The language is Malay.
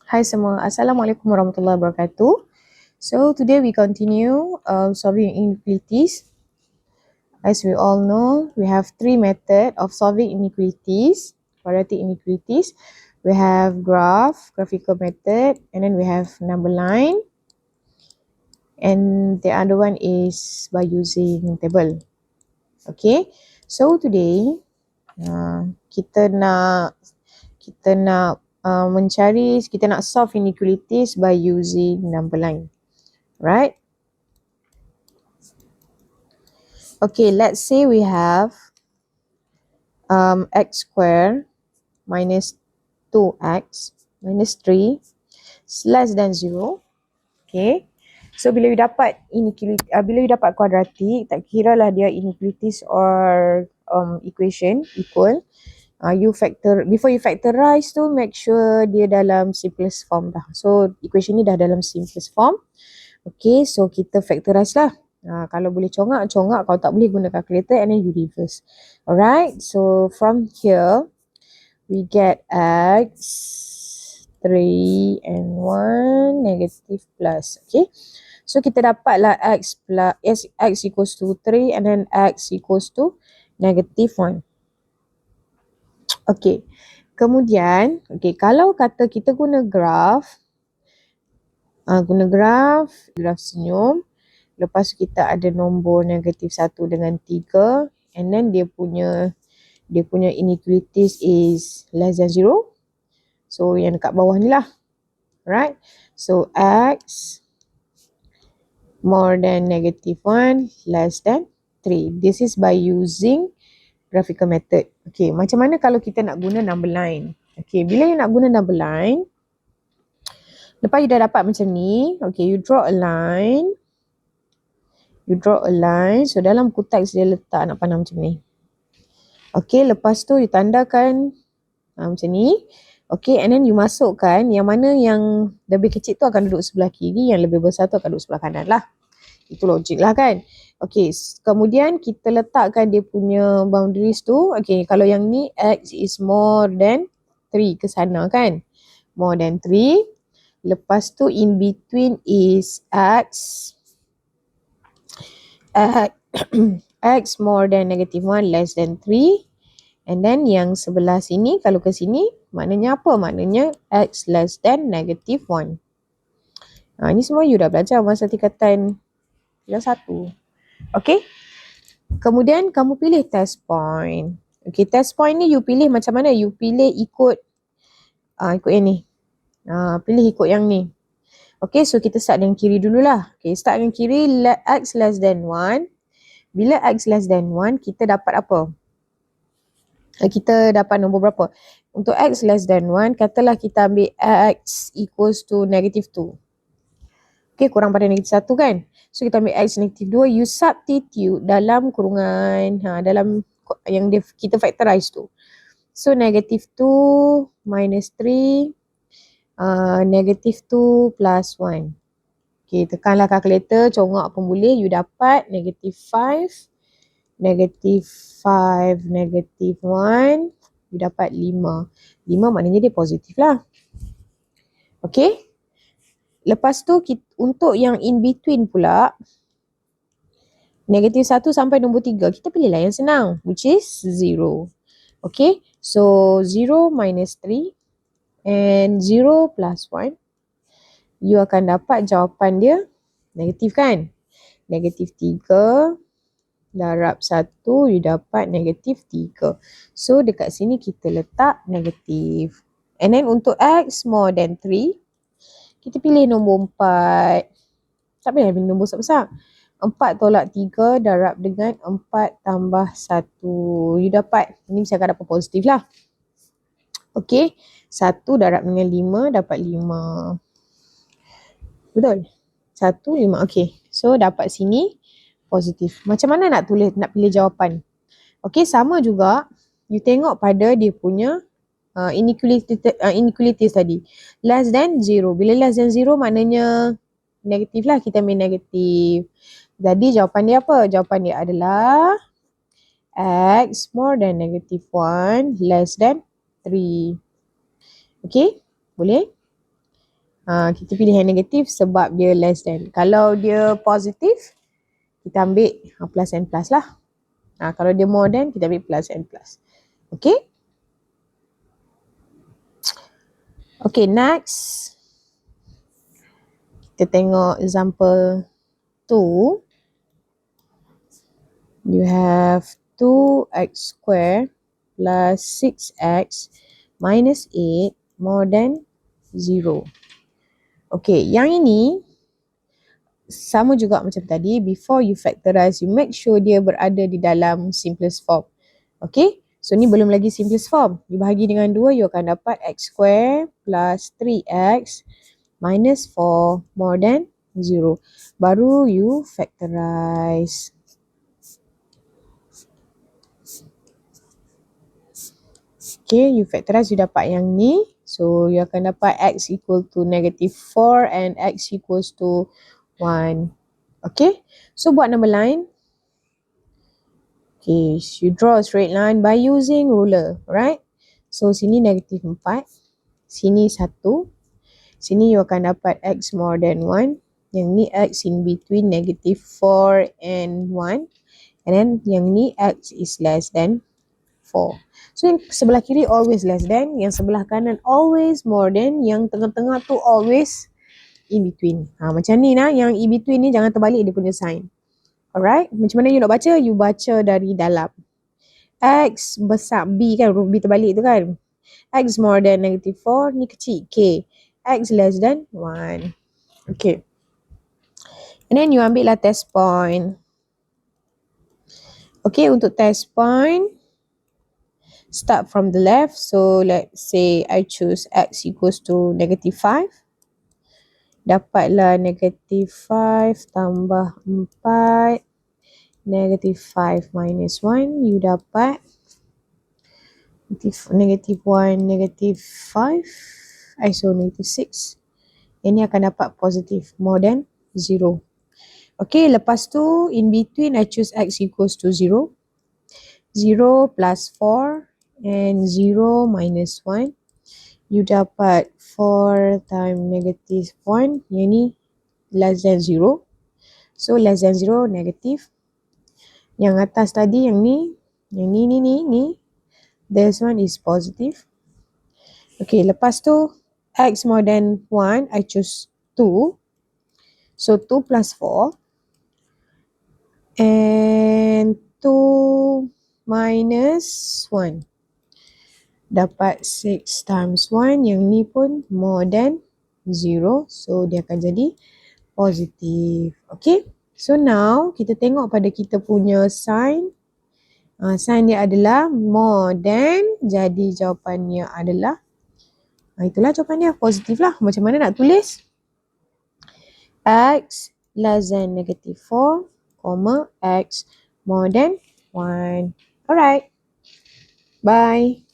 Hai semua, Assalamualaikum warahmatullahi wabarakatuh. So today we continue solving inequalities. As we all know, we have three methods of solving inequalities, quadratic inequalities. We have graphical method, and then we have number line. And the other one is by using table. Okay, so today kita nak kita nak solve inequalities by using number line, right? Okay, let's say we have x squared minus 2x minus 3 is less than 0. Okay, so bila you dapat inequality, bila you dapat kuadratik, tak kira lah dia inequalities or equation equal, before you factorize tu, make sure dia dalam simplest form dah. So equation ni dah dalam simplest form. Okay, so kita factorize lah. Kalau boleh congak, kalau tak boleh guna calculator, and then you reverse. Alright, so from here we get x 3 and 1 negative plus. Okay, so kita dapatlah x equals to 3 and then x equals to negative 1. Okay, kemudian kalau kata kita guna graph, graph senyum. Lepas kita ada nombor negatif 1 dengan 3, and then dia punya inequalities is less than 0. So yang dekat bawah ni lah, right? So x more than negative 1 less than 3. This is by using graphical method. Okay, macam mana kalau kita nak guna number line? Okay, bila you nak guna number line, lepas you dah dapat macam ni, okay, you draw a line. So dalam buku teks dia letak nak pandang macam ni. Okay, lepas tu you tandakan macam ni. Okay, and then you masukkan yang mana yang lebih kecil tu akan duduk sebelah kiri, yang lebih besar tu akan duduk sebelah kanan lah. Itu logik lah kan. Okay, kemudian kita letakkan dia punya boundaries tu. Okay, kalau yang ni x is more than 3 ke sana kan. More than 3. Lepas tu in between is x more than negative 1 less than 3. And then yang sebelah sini, kalau ke sini, maknanya apa? Maknanya x less than negative 1. Ini semua you dah belajar masa tingkatan kelas 1. Okay. Kemudian kamu pilih test point. Okay, test point ni you pilih macam mana? You pilih ikut yang ni. Pilih ikut yang ni. Okay, so kita start dengan kiri dululah. Okay, start dengan kiri, x less than 1. Bila x less than 1, kita dapat apa? Kita dapat nombor berapa? Untuk x less than 1, katalah kita ambil x equals to negative 2. Okay, kurang pada negative 1 kan? So kita ambil x negative 2, you substitute dalam kurungan, dalam yang kita factorize tu. So negative 2 minus 3, negative 2 plus 1. Okay, tekanlah calculator, congak pun boleh, you dapat negative 5, negative 5, negative 1, you dapat 5. 5 maknanya dia positif lah. Okay. Lepas tu untuk yang in between pula, negatif 1 sampai nombor 3, kita pilihlah yang senang, which is 0. Okay, so 0 minus 3 and 0 plus 1, you akan dapat jawapan dia negatif kan? Negatif 3 darab 1, you dapat negatif 3. So dekat sini kita letak negatif. And then untuk x more than 3, kita pilih nombor 4. Tak payah pilih nombor besar-besar. 4 tolak 3 darab dengan 4 tambah 1. You dapat, ini mesti akan dapat positif lah. Okay, 1 darab dengan 5 dapat 5. Betul? 1, 5. Okay, so dapat sini positif. Macam mana nak pilih jawapan? Okay, sama juga. You tengok pada dia punya inequalities tadi. Less than 0. Bila less than 0 maknanya negatif lah. Kita ambil negatif. Jadi jawapan dia apa? Jawapan dia adalah x more than negative 1 less than 3. Okay, boleh? Kita pilih yang negatif sebab dia less than. Kalau dia positif, kita ambil plus and plus lah. Kalau dia more than, kita ambil plus and plus. Okay? Okay, next. Kita tengok example 2. You have 2x square plus 6x minus 8 more than 0. Okay, yang ini sama juga macam tadi. Before you factorize, you make sure dia berada di dalam simplest form. Okay, so ni belum lagi simplest form. You bahagi dengan 2, you akan dapat x square plus 3x minus 4 more than 0. Baru you factorize. Okay, you factorize, you dapat yang ni. So, you akan dapat x equal to negative 4 and x equals to 1. Okay, so buat number line. Okay, you draw a straight line by using ruler, right? So, sini negative 4. Sini 1. Sini you akan dapat x more than 1. Yang ni x in between negative 4 and 1. And then yang ni x is less than 4. So yang sebelah kiri always less than, yang sebelah kanan always more than, yang tengah-tengah tu always in between. Macam ni lah, yang in between ni jangan terbalik dia punya sign. Alright, macam mana you nak baca? You baca dari dalam. X besar B kan, huruf B terbalik tu kan. X more than negative 4, ni kecil K. X less than 1. Okay. And then you ambil lah test point. Okay, untuk test point, start from the left. So let's say I choose x equals to negative 5. Dapatlah negative 5 tambah 4. Negative 5 minus 1. You dapat negative 1, negative 5. So negative 6. Ini akan dapat positive more than 0. Okay, lepas tu in between I choose x equals to 0. 0 plus 4 and 0 minus 1. You dapat 4 times negative 1. Yang ni less than 0. So less than 0 negative. Yang atas tadi yang ni. Yang ni. This one is positive. Okay, lepas tu x more than 1. I choose 2. So 2 plus 4. And 2 minus 1. Dapat 6 times 1. Yang ni pun more than 0. So, dia akan jadi positif. Okay. So, now kita tengok pada kita punya sign. Sign dia adalah more than. Jadi, jawapannya adalah. Itulah jawapannya. Positif lah. Macam mana nak tulis? X less than negative 4, x more than 1. Alright. Bye.